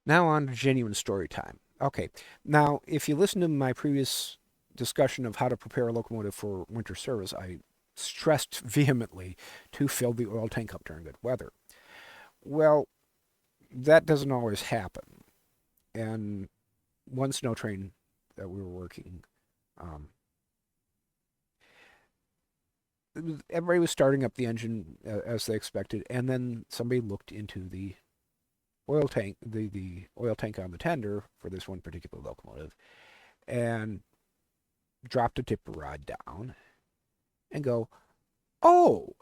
Now on to genuine story time. Okay, now if you listen to my previous discussion of how to prepare a locomotive for winter service, I stressed vehemently to fill the oil tank up during good weather. Well, that doesn't always happen. And one snow train that we were working, um, everybody was starting up the engine as they expected, and then somebody looked into the oil tank on the tender for this one particular locomotive, and dropped a tipper rod down and go, "Oh,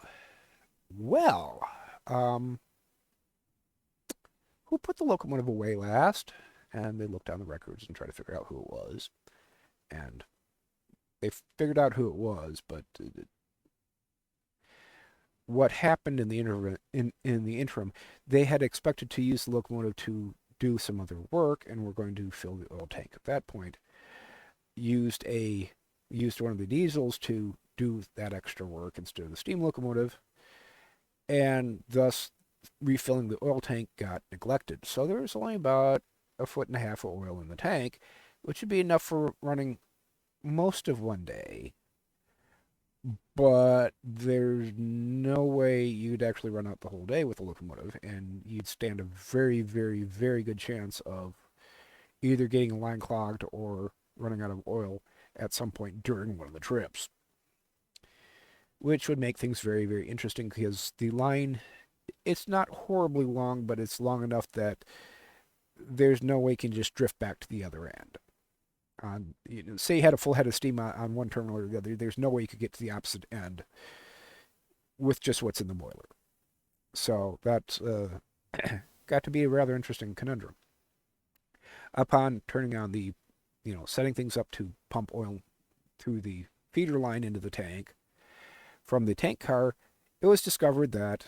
well, um, who put the locomotive away last?" And they looked down the records and tried to figure out who it was, and they figured out who it was, but what happened in the interim, they had expected to use the locomotive to do some other work and were going to fill the oil tank at that point. Used a used one of the diesels to do that extra work instead of the steam locomotive, and thus refilling the oil tank got neglected. So there was only about a foot and a half of oil in the tank, which would be enough for running most of one day, but there's no way you'd actually run out the whole day with a locomotive, and you'd stand a very, very, very good chance of either getting a line clogged or running out of oil at some point during one of the trips, which would make things very, very interesting because the line, it's not horribly long, but it's long enough that there's no way you can just drift back to the other end. Say you had a full head of steam on one terminal or the other, there's no way you could get to the opposite end with just what's in the boiler. So that's got to be a rather interesting conundrum. Upon turning on setting things up to pump oil through the feeder line into the tank from the tank car, it was discovered that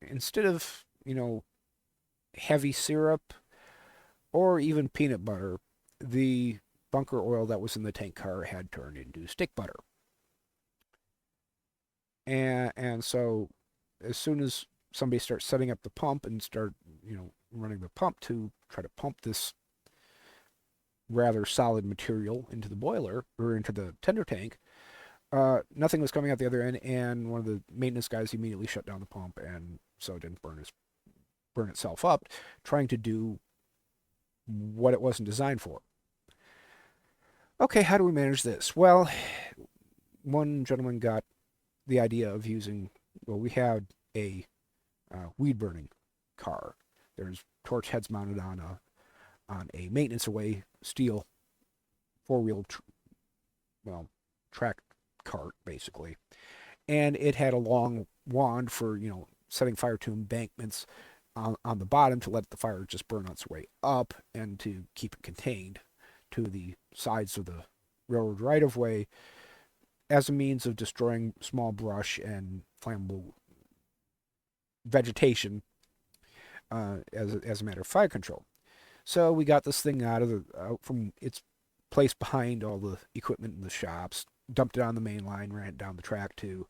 instead of, heavy syrup or even peanut butter, the bunker oil that was in the tank car had turned into stick butter. And so as soon as somebody starts setting up the pump and start, running the pump to try to pump this rather solid material into the boiler or into the tender tank, nothing was coming out the other end, and one of the maintenance guys immediately shut down the pump, and so it didn't burn itself up, trying to do what it wasn't designed for. Okay, how do we manage this? Well, one gentleman got the idea of using. Well, we had a weed burning car. There's torch heads mounted on a maintenance away steel four-wheel track cart basically, and it had a long wand for setting fire to embankments on the bottom to let the fire just burn on its way up and to keep it contained to the sides of the railroad right of way as a means of destroying small brush and flammable vegetation as a matter of fire control. So we got this thing out from its place behind all the equipment in the shops, dumped it on the main line, ran it down the track to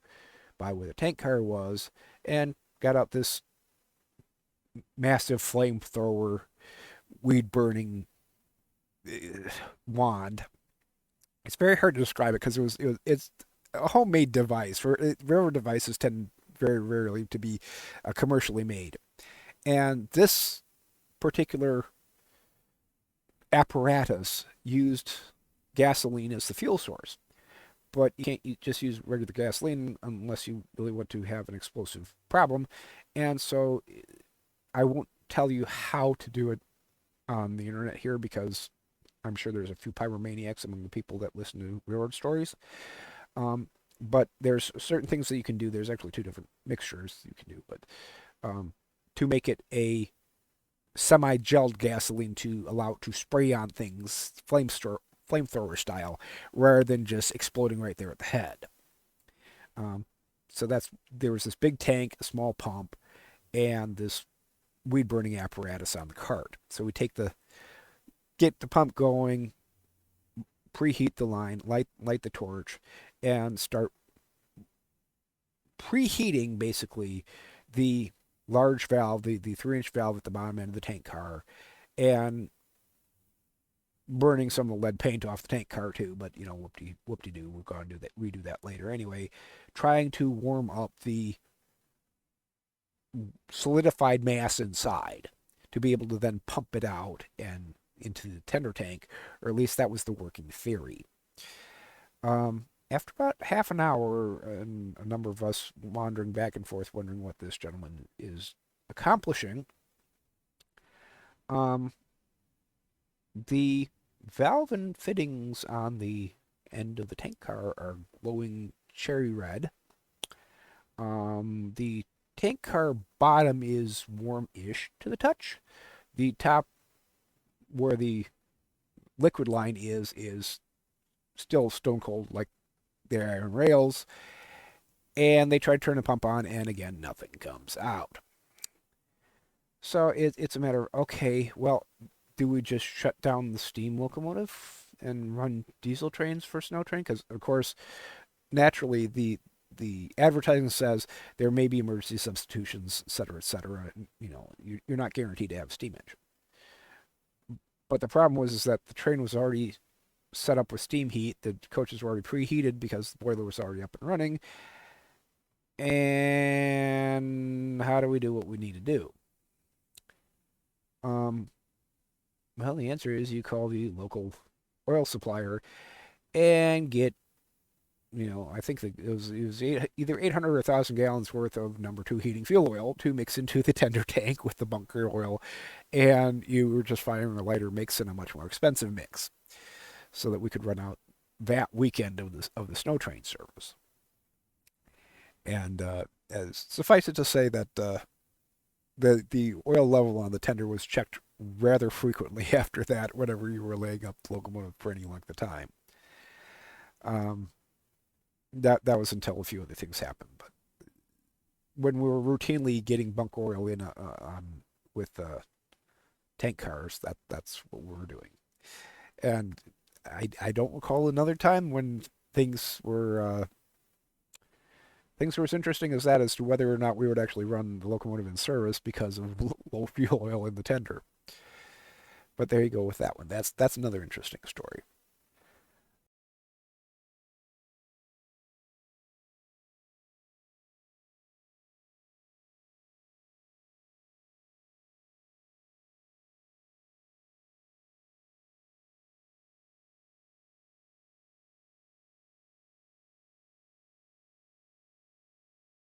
by where the tank car was, and got out this massive flamethrower, weed burning wand. It's very hard to describe it because it's a homemade device. Railroad devices tend very rarely to be commercially made, and this particular apparatus used gasoline as the fuel source. But you can't just use regular gasoline unless you really want to have an explosive problem. And so I won't tell you how to do it on the internet here because I'm sure there's a few pyromaniacs among the people that listen to railroad stories. But there's certain things that you can do. There's actually two different mixtures you can do, but to make it a semi-gelled gasoline to allow it to spray on things, flamethrower style, rather than just exploding right there at the head. Um, so there was this big tank, a small pump, and this weed burning apparatus on the cart. So we get the pump going, preheat the line, light the torch, and start preheating basically the large valve, the 3-inch valve at the bottom end of the tank car, and burning some of the lead paint off the tank car too. But whoop-de-doo, we're going to redo that later anyway. Trying to warm up the solidified mass inside to be able to then pump it out and into the tender tank, or at least that was the working theory. After about half an hour, and a number of us wandering back and forth, wondering what this gentleman is accomplishing, um, the valve and fittings on the end of the tank car are glowing cherry red. The tank car bottom is warm-ish to the touch. The top, where the liquid line is still stone cold like the iron rails. And they try to turn the pump on, and again, nothing comes out. So it's a matter of, okay, well, do we just shut down the steam locomotive and run diesel trains for snow train? Because, of course, naturally, the advertising says there may be emergency substitutions, et cetera, et cetera. You're not guaranteed to have a steam engine. But the problem was that the train was already set up with steam heat. The coaches were already preheated because the boiler was already up and running. And how do we do what we need to do? Well, the answer is you call the local oil supplier and get, I think it was either 800 or 1,000 gallons worth of number two heating fuel oil to mix into the tender tank with the bunker oil, and you were just firing a lighter mix and a much more expensive mix, so that we could run out that weekend of the snow train service. And as suffice it to say that the oil level on the tender was checked rather frequently after that, whenever you were laying up the locomotive for any length of time. That was until a few other things happened. But when we were routinely getting bunker oil in with tank cars, that's what we were doing. And I don't recall another time when things were as interesting as that, as to whether or not we would actually run the locomotive in service because of low fuel oil in the tender. But there you go with that one. That's another interesting story.